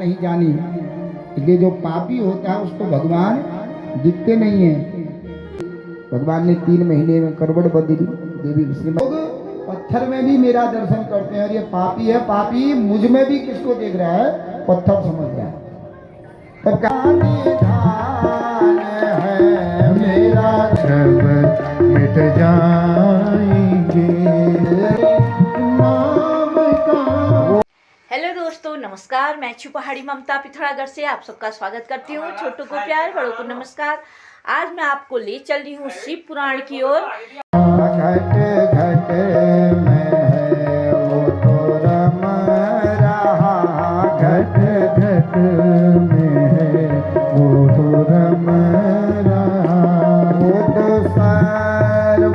नहीं जानी। इसलिए जो पापी होता है उसको भगवान दिखते नहीं है। भगवान ने 3 महीने में करवट बदली देवी श्रीमद। पत्थर में भी मेरा दर्शन करते हैं और ये पापी है, पापी मुझ में भी किसको देख रहा है? पत्थर समझ रहा है। तब है मेरा सब मिट जाएंगे नाम का। हेलो दोस्तों, नमस्कार। मैं छु पहाड़ी ममता पिथौरागढ़ से आप सबका स्वागत करती हूँ। छोटों को प्यार, बड़ों को नमस्कार। आज मैं आपको ले चल रही हूँ शिव पुराण की ओर। घट घट में है वो तो रम रहा, घट घट में है वो तो रम रहा। वो तो सर्वशक्तिमान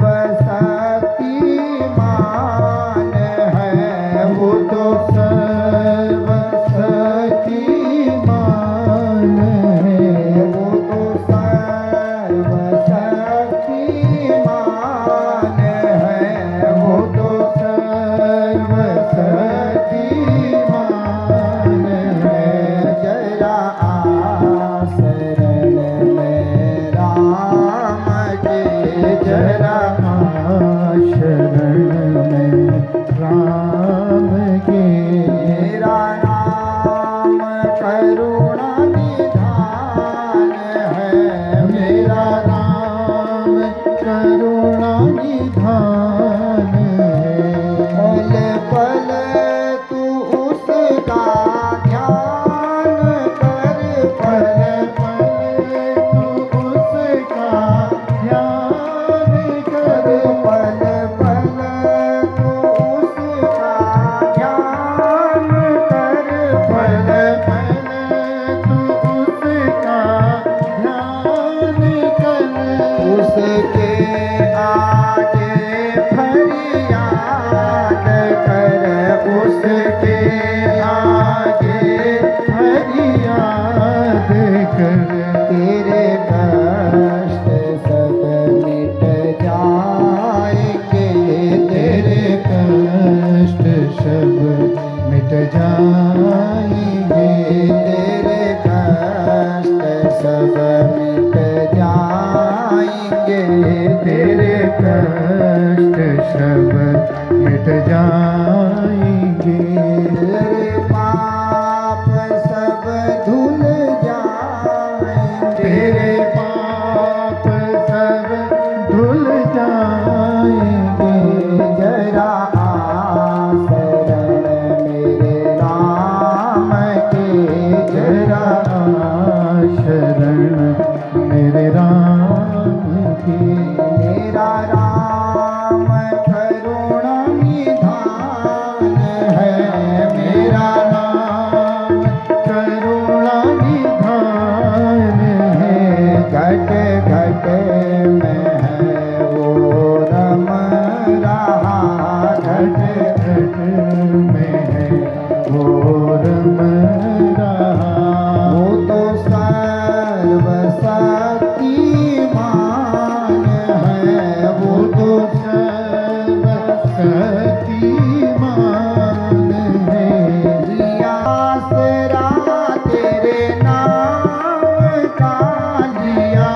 है, वो तो सर्वशक्तिमान है। वो तो सर्वशक्तिमान है, वो तो सर्वशक्तिमान है। जरा आशरण में राम के, जरा शरण में राम के। मेरा नाम करुणा निधान है, मेरा नाम करुणा निधान है। पल पल तू उसका ध्यान कर, पल पल पल तू उसका ध्यान कर। पल पल तू उसका ध्यान कर, पल पल तू उसका ध्यान कर। उसके आगे फरियाद कर, उसके आगे फरियाद कर। तेरे कष्ट सब मिट जाएंगे, तेरे कष्ट सब मिट जाएंगे। तेरे कष्ट सब मिट जाएंगे, तेरे कष्ट सब मिट जाएंगे। तेरे पाप सब धुल जाएंगे, तेरे पाप सब धुल जाएंगे। जरा आशरण मेरे राम के, जरा शरण मेरे राम की। मेरा राम करुणा निधान है, मेरा नाम करुणा निधान है। घट घट में है वो रम रहा, घट घट में है वो रम रहा। वो तो सर्वशक्तिमान है, वो तो सर्वशक्तिमान है। आसरा तेरे नाम का लिया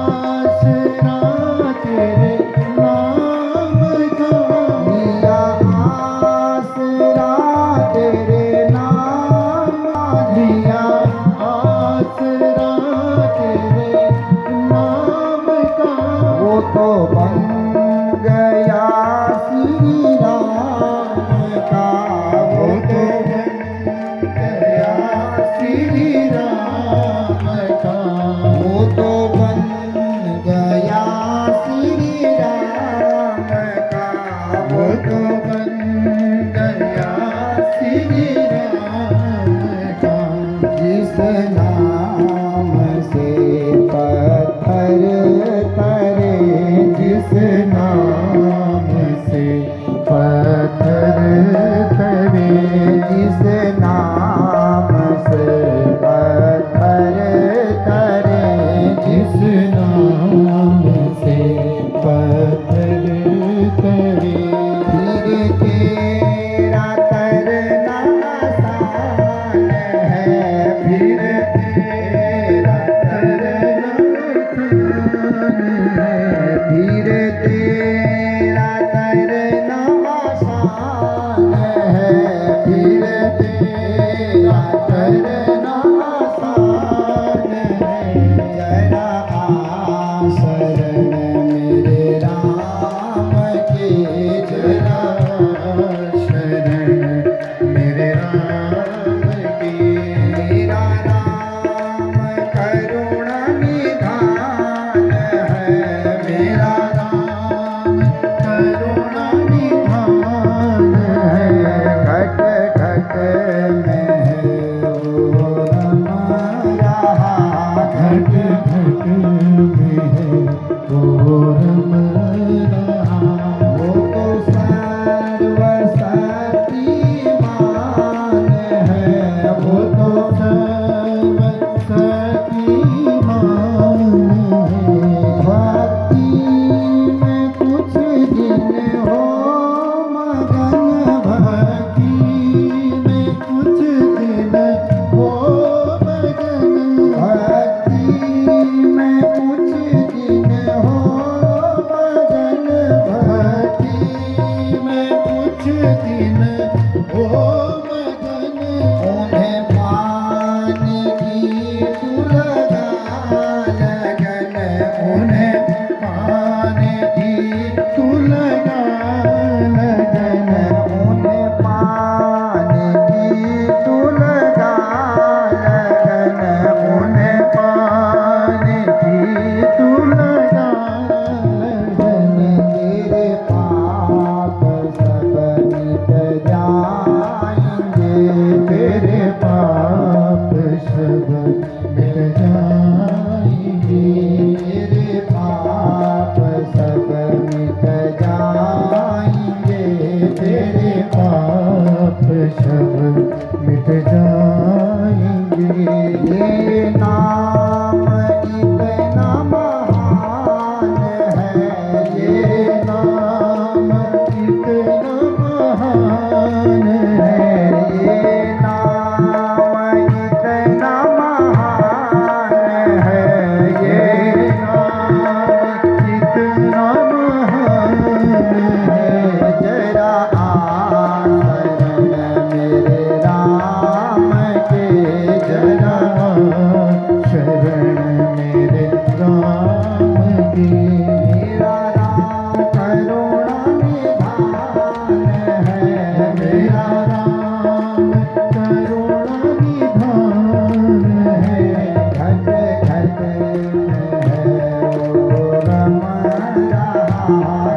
आसरा तेरे नाम का। लिया आसरा तेरे नाम लिया आसरा तेरे नाम का। वो तो बन गया श्री राम का, वो तो बन गया श्री राम का। वो तो बन गया श्री राम का, वो तो बन गया श्री राम का। जिस नाम से पत्थर तरे, जिस नाम से पत्थर तरे। जिस नाम से पत्थर तरे, जिस नाम से पत्थर तरे। फिर तेरा तरना आसान है,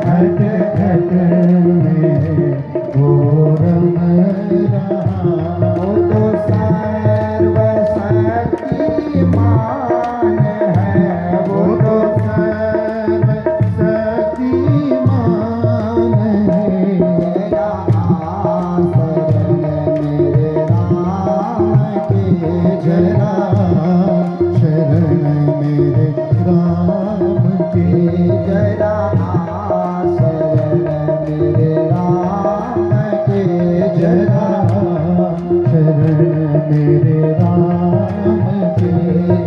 घट घट में वो रम रहा। वो तो सर्वशक्तिमान है, वो तो सर्वशक्तिमान है। तेरा शरण मेरे राम के जरा शरण मेरे राम के। जरा शरण मेरे राम के जरा शरण मेरे राम के।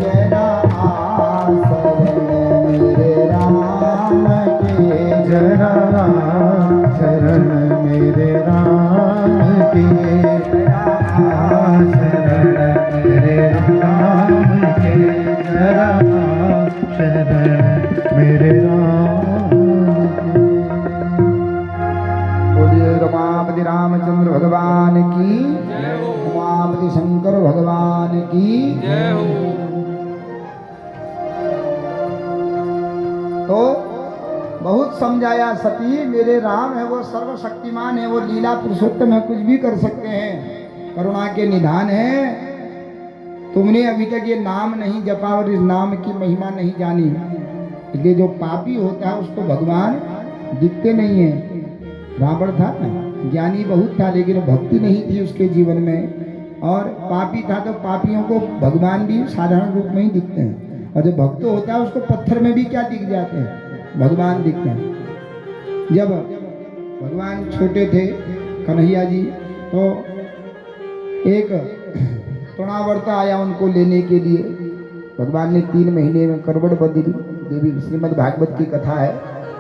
जरा शरण मेरे राम के जरा शरण मेरे राम के। शरण मेरे राम के। जरा शरण मेरे राम के। बोलिए रमापति रामचंद्र भगवान की, उमापति शंकर भगवान की। तो बहुत समझाया सती, मेरे राम है वो सर्वशक्तिमान है, वो लीला पुरुषोत्तम है, कुछ भी कर सकते हैं, करुणा के निधान है। तुमने अभी तक ये नाम नहीं जपा और इस नाम की महिमा नहीं जानी, इसलिए जो पापी होता है उसको भगवान दिखते नहीं है। रावण था ना, ज्ञानी बहुत था लेकिन भक्ति नहीं थी उसके जीवन में, और पापी था तो पापियों को भगवान भी साधारण रूप में ही दिखते हैं, और जो भक्त होता है उसको पत्थर में भी क्या दिख जाते हैं, भगवान दिखते हैं। जब भगवान छोटे थे कन्हैया जी, तो एक तृणावर्त आया उनको लेने के लिए। भगवान ने 3 महीने में करवट बदली, देवी श्रीमद् भागवत की कथा है।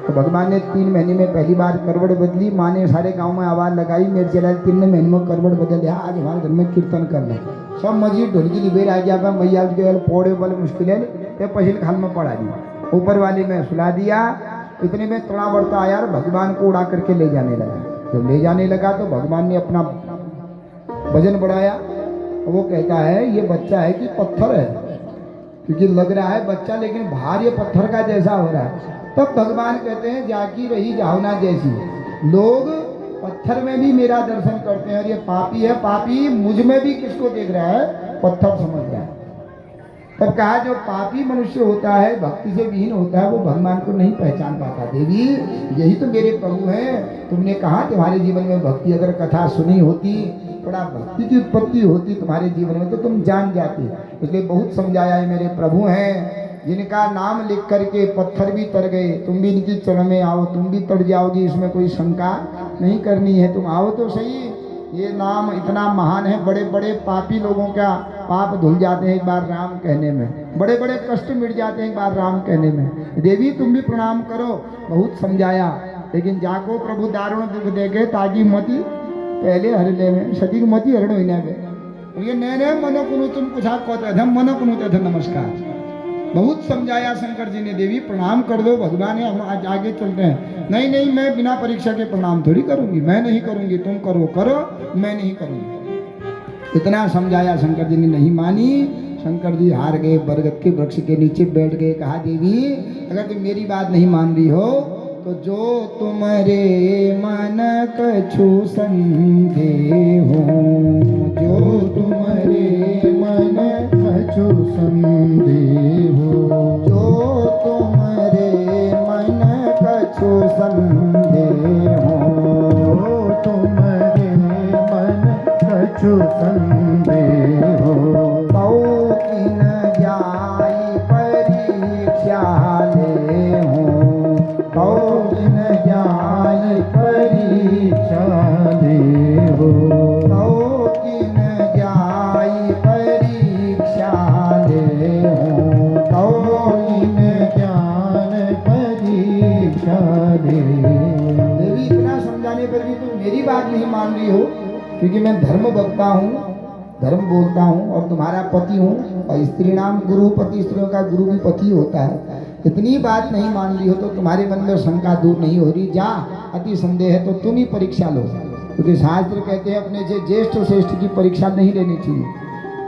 तो भगवान ने 3 महीने में पहली बार करवट बदली। माँ ने सारे गांव में आवाज़ लगाई, मेरे चला 3 महीने में करवट बदल दिया, आज हमारे घर में कीर्तन करना। सब मस्जिद ढोलकी लिबेर आ गया, मैया के पौड़े वाले मुश्किल है, तो पहले खान में पड़ा दिया, ऊपर वाले में सुला दिया। इतने में तृणावर्त आया और भगवान को उड़ा करके ले जाने लगा। जब ले जाने लगा तो भगवान ने अपना वजन बढ़ाया, वो कहता है ये बच्चा है कि पत्थर है, क्योंकि लग रहा है बच्चा लेकिन भार ये पत्थर का जैसा हो रहा है। तब भगवान कहते हैं जाकी रही जावना जैसी, लोग पत्थर में भी मेरा दर्शन करते हैं, और ये पापी है, पापी मुझ में भी किसको देख रहा है, पत्थर समझ रहा है। तब कहा जो पापी मनुष्य होता है, भक्ति से विहीन होता है, वो भगवान को नहीं पहचान पाता। देवी यही तो मेरे प्रभु हैं, तुमने कहा तुम्हारे जीवन में भक्ति अगर कथा सुनी होती, थोड़ा भक्ति की उत्पत्ति होती तुम्हारे जीवन में, तो तुम जान जाती। इसलिए बहुत समझाया है, मेरे प्रभु हैं जिनका नाम लिख करके पत्थर भी तर गए, तुम भी इनकी चरण में आओ, तुम भी तर जाओगी, इसमें कोई शंका नहीं करनी है। तुम आओ तो सही, ये नाम इतना महान है, बड़े बड़े पापी लोगों का पाप धुल जाते हैं एक बार राम कहने में, बड़े बड़े कष्ट मिट जाते हैं एक बार राम कहने में। देवी तुम भी प्रणाम करो। बहुत समझाया, लेकिन जाको प्रभु दारुण दुख देखे ताकि मती पहले हर ले में सती मती हरण हो ये नए मनो कुनु तुम कुछ कहते थे, मनो कुनु थे नमस्कार। बहुत समझाया शंकर जी ने, देवी प्रणाम कर दो, भगवान है, हम आज आगे चलते हैं। नहीं नहीं, मैं बिना परीक्षा के प्रणाम थोड़ी करूंगी, मैं नहीं करूंगी, तुम करो करो, मैं नहीं करूंगी। इतना समझाया, शंकर जी ने नहीं मानी। शंकर जी हार गए, बरगद के वृक्ष के नीचे बैठ गए। कहा देवी अगर तुम मेरी बात नहीं मान रही हो तो जो तुम्हारे मन कछु संदेह हो, जो तुम्हारे मन कछु संदेह हो, जो तुम्हारे मन कछु संदेह हो, तुम्हारे मन कछु संदेह हो, तौ किन जाई परीक्षा ले हो, तौ किन जाई परीक्षा ले हो, तौ किन जाई परीक्षा ले हो, तौ इन ज्ञान परीक्षा ले। देवी इतना समझाने पर भी तुम मेरी बात नहीं मान रही हो, क्योंकि मैं धर्म भक्ता हूँ, धर्म बोलता हूँ और तुम्हारा पति हूँ, और स्त्री नाम गुरु पति, स्त्रियों का गुरु भी पति होता है। इतनी बात नहीं मान रही हो तो तुम्हारे मन में शंका दूर नहीं हो रही, जा अति संदेह है तो तुम ही परीक्षा लो, क्योंकि शास्त्र कहते हैं अपने से ज्येष्ठ श्रेष्ठ की परीक्षा नहीं लेनी चाहिए।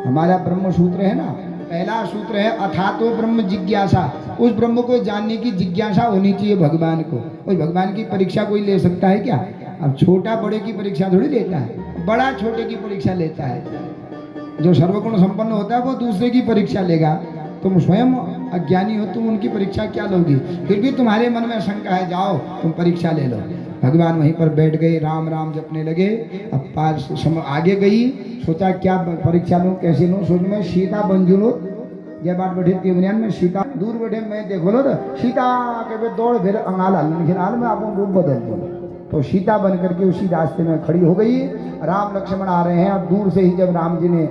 हमारा ब्रह्म सूत्र है ना, पहला सूत्र है अथातो ब्रह्म जिज्ञासा। उस ब्रह्म को जानने की जिज्ञासा होनी चाहिए भगवान को। कोई भगवान की परीक्षा कोई ले सकता है क्या? अब छोटा बड़े की परीक्षा थोड़ी लेता है, बड़ा छोटे की परीक्षा लेता है। जो सर्वगुण संपन्न होता है वो दूसरे की परीक्षा लेगा। तुम स्वयं अज्ञानी हो, तुम उनकी परीक्षा क्या लोगी? फिर भी तुम्हारे मन में शंका है, जाओ तुम परीक्षा ले लो। भगवान वहीं पर बैठ गए, राम राम जपने लगे। अब पार आगे गई, सोचा क्या परीक्षा लूँ, कैसे लूँ। सोच में सीता बंजू लो, जब बात बैठे तिवनियान में सीता दूर बैठे, मैं देखो लो तो सीता के पे दौड़ फिर अंगाल हाल में आप रूप बदल दो। तो सीता बन करके उसी रास्ते में खड़ी हो गई। राम लक्ष्मण आ रहे हैं। अब दूर से ही जब राम जी ने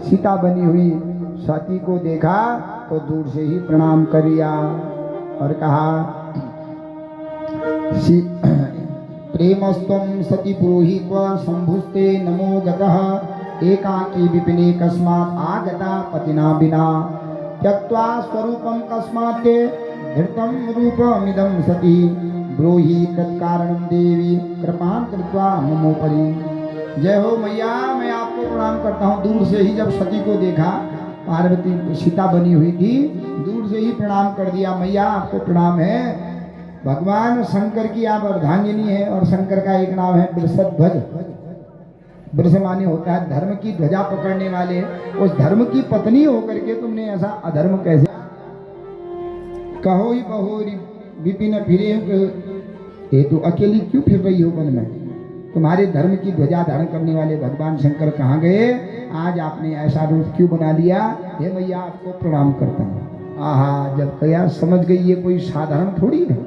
सीता बनी हुई सती को देखा तो दूर से ही प्रणाम करिया और कहा, प्रेमस्त्वं सति पुरोहित शंभुस्ते नमो गतः एकाकी विपिने कस्मात् आगता पतिना बिना त्यक्त्वा स्वरूपं कस्मात् ते धृतं रूपमिदं सति ब्रूहि तत्कारणं देवी कृपां कृत्वा ममोपरि। जय हो मैया, मैं आपको प्रणाम करता हूँ। दूर से ही जब सती को देखा, पार्वती सीता बनी हुई थी, दूर से ही प्रणाम कर दिया। मैया आपको प्रणाम है। भगवान शंकर की आप अर्धांगिनी है और शंकर का एक नाम है वृषध्वज। वृष माने होता है धर्म की ध्वजा पकड़ने वाले। उस धर्म की पत्नी होकर के तुमने ऐसा अधर्म कैसे? कहो ही बहोरी विपिन फिरे, ये तो अकेली क्यों फिर रही हो वन में? तुम्हारे धर्म की ध्वजा धारण करने वाले भगवान शंकर कहाँ गए? आज आपने ऐसा रूप क्यों बना लिया? हे मैया आपको प्रणाम करता हूँ। आहा, जब कया समझ गई ये कोई साधारण थोड़ी है।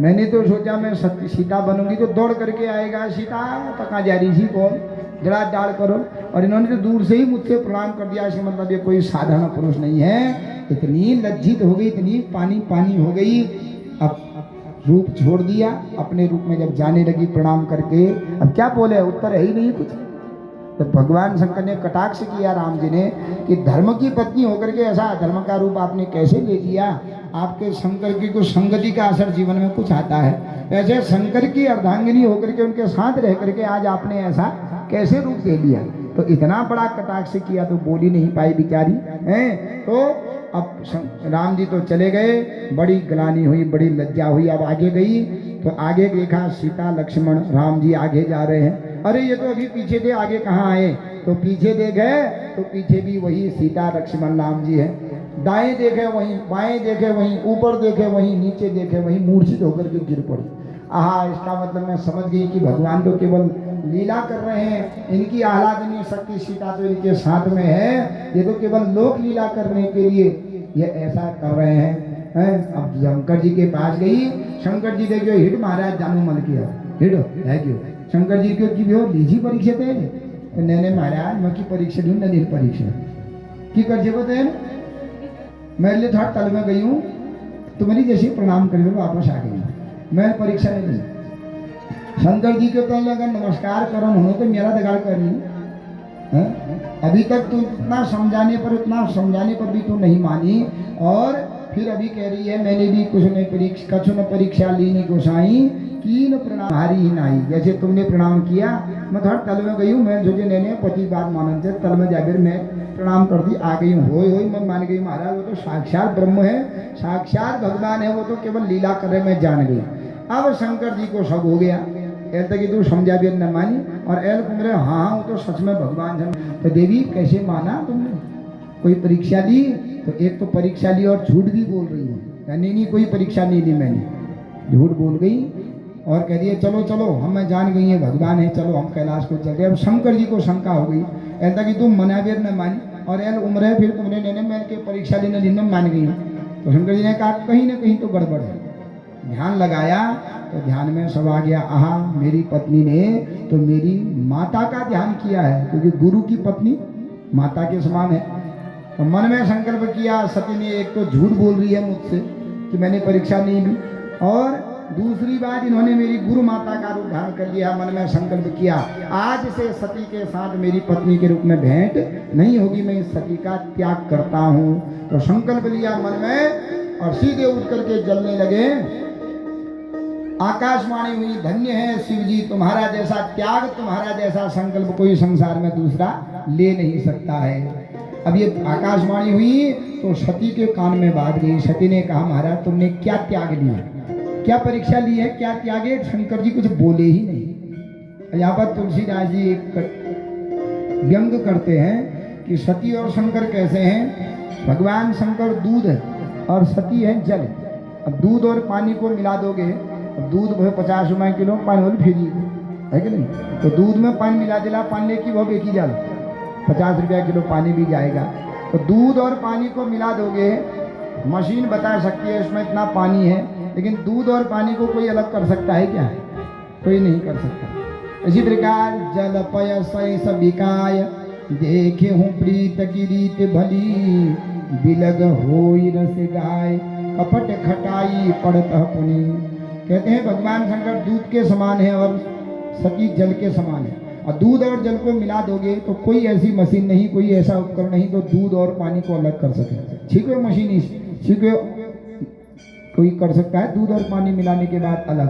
मैंने तो सोचा मैं सत्य सीता बनूंगी तो दौड़ करके आएगा, सीता तका जा रही थी कौन, जरा डाल करो। और इन्होंने तो दूर से ही मुझसे प्रणाम कर दिया। इसका मतलब ये कोई साधारण पुरुष नहीं है। इतनी लज्जित हो गई, इतनी पानी पानी हो गई। अब रूप छोड़ दिया, अपने रूप में जब जाने लगी प्रणाम करके। अब क्या बोले, उत्तर है ही नहीं कुछ। तो भगवान शंकर ने कटाक्ष किया राम जी ने कि धर्म की पत्नी होकर के ऐसा अधर्म का रूप आपने कैसे ले लिया? आपके शंकर की कुछ संगति का असर जीवन में कुछ आता है। ऐसे शंकर की अर्धांगिनी होकर के उनके साथ रह करके आज आपने ऐसा कैसे रूप ले लिया? तो इतना बड़ा कटाक्ष किया तो बोल ही नहीं पाई बेचारी हैं। तो अब राम जी तो चले गए, बड़ी ग्लानि हुई, बड़ी लज्जा हुई। अब आगे गई तो आगे देखा सीता लक्ष्मण राम जी आगे जा रहे हैं। अरे ये तो अभी पीछे थे, आगे कहाँ आए? तो पीछे देखे तो पीछे भी वही सीता लक्ष्मण राम जी है। दाएं देखे वहीं, बाएं देखे वहीं, ऊपर देखे वहीं, नीचे देखे वहीं, मूर्छित होकर के गिर पड़ी। आहा, इसका मतलब मैं समझ गई कि भगवान तो केवल लीला कर रहे हैं। इनकी आह्लादनीय शक्ति सीता तो इनके साथ में है। ये तो केवल लोक लीला करने के लिए ये ऐसा कर रहे हैं। अब शंकर जी के पास गई। शंकर जी देखियो हिट महाराज जानू मल किया हिट है क्यों? शंकर जी क्यों की लीजी परीक्षा थे तो नैने महाराज मैं की परीक्षा लूँ न दिन परीक्षा की कर जे मैं लिए थोड़ा तल में गई हूँ, तुम्हारी जैसी प्रणाम कर वापस आ गई। मैं परीक्षा नहीं ली। शंकर जी के तो अगर नमस्कार करो उन्होंने तो मेरा दगाड़ कर ली। अभी तक तू इतना समझाने पर भी तू नहीं मानी। और फिर अभी कह रही है मैंने भी कुछ न परीक्षा ली नहीं गोसाई कीन प्रणाम हारी ही नहीं। जैसे तुमने प्रणाम किया मैं थोड़ा तल में गई हूँ। मैं जो ने पति बात मानन से तल में जाकर मैं प्रणाम कर दी आ गई हूँ। हो मैं मान गई महाराज वो तो साक्षात ब्रह्म है, साक्षात भगवान है। वो तो केवल लीला कर रहे मैं जान गई। अब शंकर जी को सब हो गया। ऐल तक तू समझा भी न मानी और एल कुमरे हाँ वो तो सच में भगवान है। तो देवी कैसे माना तुमने? कोई परीक्षा ली तो एक तो परीक्षा ली और झूठ भी बोल रही हूँ। नहीं कोई परीक्षा नहीं ली मैंने, झूठ बोल गई और कह दिए चलो चलो हम जान गई है भगवान है, चलो हम कैलाश को चल रहे। अब शंकर जी को शंका हो गई। ऐसा कि तुम मनावीर न मानी और एल उम्र है फिर तुमने ने मैं के परीक्षा लेने दिन मान गई। तो शंकर जी ने कहा कहीं ना कहीं तो गड़बड़ है। ध्यान लगाया तो ध्यान में सब आ गया। आहा, मेरी पत्नी ने तो मेरी माता का ध्यान किया है, क्योंकि गुरु की पत्नी माता के समान है। तो मन में संकल्प किया। सती ने एक तो झूठ बोल रही है मुझसे कि मैंने परीक्षा नहीं ली, और दूसरी बात इन्होंने मेरी गुरु माता का रूप धारण कर लिया। मन में संकल्प किया आज से सती के साथ मेरी पत्नी के रूप में भेंट नहीं होगी, मैं इस सती का त्याग करता हूँ। तो संकल्प लिया मन में और सीधे उठ करके जलने लगे। आकाशवाणी हुई धन्य है शिव जी, तुम्हारा जैसा त्याग, तुम्हारा जैसा संकल्प कोई संसार में दूसरा ले नहीं सकता है। अब ये आकाशवाणी हुई तो सती के कान में बात गई। सती ने कहा महाराज तुमने क्या त्याग लिया, क्या परीक्षा ली है, क्या त्यागे? शंकर जी कुछ बोले ही नहीं। यहाँ पर तुलसीदास जी एक व्यंग करते हैं कि सती और शंकर कैसे हैं। भगवान शंकर दूध है और सती है जल। अब दूध और पानी को मिला दोगे, अब दूध 50 रुपए किलो, पानी बोले फ्री है कि नहीं? तो दूध में पानी मिला दिला, पानी की वो बेची जाल, 50 रुपया किलो पानी भी जाएगा। तो दूध और पानी को मिला दोगे, मशीन बता सकती है इसमें इतना पानी है, लेकिन दूध और पानी को कोई अलग कर सकता है क्या? कोई नहीं कर सकता। इसी प्रकार जल पय सैस बिकाय, देखे हूँ प्रीत की रीत भली, बिलग होई रस गाय, कपट खटाई पड़त पुनि। कहते हैं भगवान शंकर दूध के समान है और सती जल के समान है। और दूध और जल को मिला दोगे तो कोई ऐसी मशीन नहीं, कोई ऐसा उपकरण नहीं तो दूध और पानी को अलग कर सके। ठीक है, मशीन ठीक है, कोई कर सकता है दूध और पानी मिलाने के बाद अलग,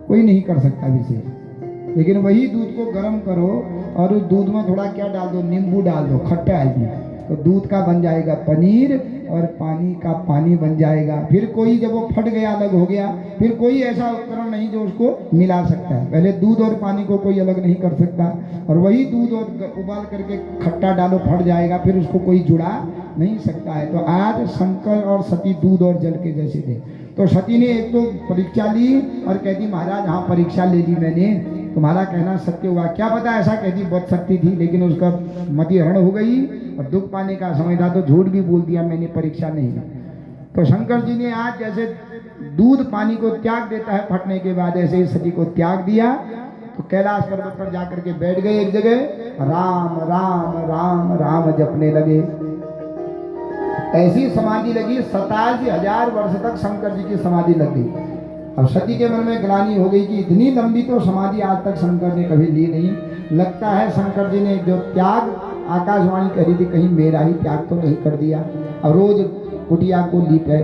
कोई नहीं कर सकता विशेष। लेकिन वही दूध को गर्म करो और उस दूध में थोड़ा क्या डाल दो, नींबू डाल दो, खट्टा आदमी, तो दूध का बन जाएगा पनीर और पानी का पानी बन जाएगा। फिर कोई जब वो फट गया, अलग हो गया, फिर कोई ऐसा उपकरण नहीं जो उसको मिला सकता है। पहले दूध और पानी को कोई अलग नहीं कर सकता, और वही दूध और उबाल करके खट्टा डालो फट जाएगा, फिर उसको कोई जुड़ा नहीं सकता है। तो आज शंकर और सती दूध और जल के जैसे थे। तो सती ने एक तो परीक्षा ली और कहती महाराज हाँ परीक्षा ले ली मैंने, तुम्हारा कहना सत्य हुआ। क्या पता ऐसा कहती बहुत सकती थी, लेकिन उसका मति हरण हो गई और दुख पाने का समय था तो झूठ भी बोल दिया मैंने परीक्षा नहीं ली। तो शंकर जी ने आज जैसे दूध पानी को त्याग देता है फटने के बाद, ऐसे ही सती को त्याग दिया। तो कैलाश पर्वत पर जाकर के बैठ गए एक जगह, राम राम राम राम जपने लगे। ऐसी समाधि लगी, 87,000 वर्ष तक शंकर जी की समाधि लग गई। अब सती के मन में ग्लानि हो गई कि इतनी लंबी तो समाधि आज तक शंकर ने कभी ली नहीं। लगता है शंकर जी ने जो त्याग आकाशवाणी करी थी कहीं मेरा ही त्याग तो नहीं कर दिया। अब रोज कुटिया को लीपे,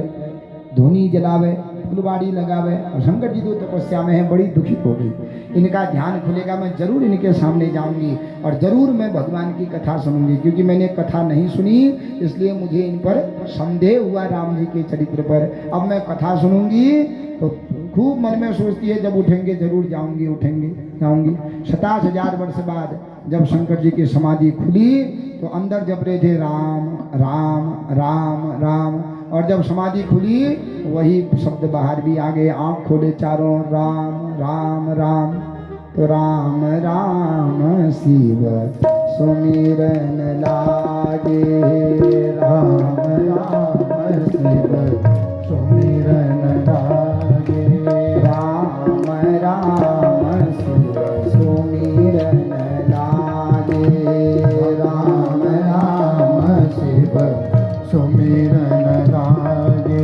धुनी जलावे, फुलवाड़ी लगावे, और शंकर जी तो तपस्या में है, बड़ी दुखित हो गई। इनका ध्यान खुलेगा, मैं जरूर इनके सामने जाऊंगी और जरूर मैं भगवान की कथा सुनूंगी, क्योंकि मैंने कथा नहीं सुनी इसलिए मुझे इन पर संदेह हुआ राम जी के चरित्र पर। अब मैं कथा सुनूंगी तो खूब मन में सोचती है जब उठेंगे जरूर जाऊंगी, उठेंगे जाऊंगी। 27,000 वर्ष बाद जब शंकर जी की समाधि खुली तो अंदर जप रहे थे राम राम राम राम, और जब समाधि खुली वही शब्द बाहर भी आ गए, आंख खोले चारों राम राम राम। तो राम राम शिव सुमिरन लागे, राम राम शिव सुमिरन लागे, राम राम शिव सुमिरन लागे, राम राम शिव सुमिरन लागे,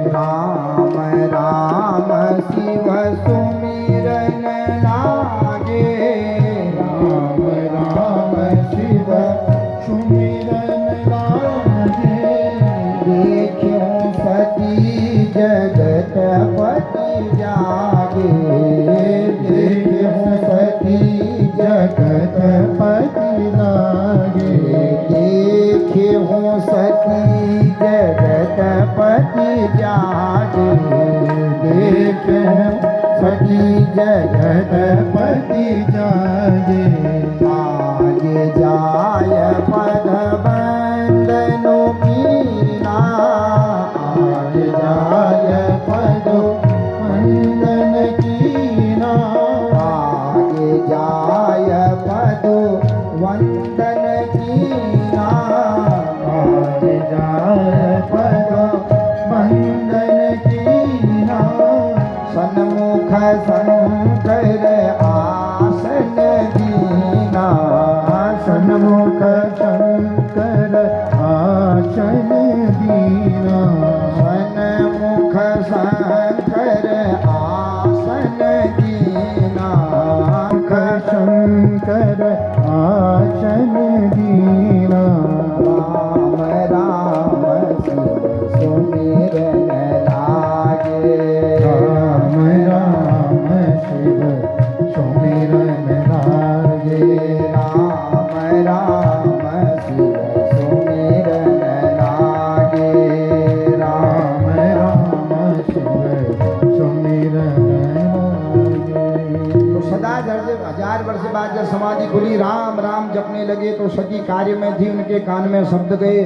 राम राम शिव सुमिरन लागे, राम राम शिव सुमिरन लागे। देखो सती जगतपति जागे, देखो सती जगतपति लागे, देखो सती जगतपति जागे, देखो सती जगतपति जागे। आगे जाय पद बंदनु मीना, आगे जाय पद बंदन कीना, आगे जाय पद वंदन कीना, आगे जाय पद वंदन कीना। सन्मुख शंकर आसन दीना, सन्मुख शंकर आसन दीना, सन्मुख शंकर आसन दीना, मुख शंकर आसन दीना। राम राम शिव सुमिरन लागे, राम राम शिव सुमिरन लागे, राम राम शिव सुमिरन 1000 वर्ष बाद जब समाधि खुली, राम राम जपने लगे तो सती कार्य में थी, उनके कान में शब्द गए।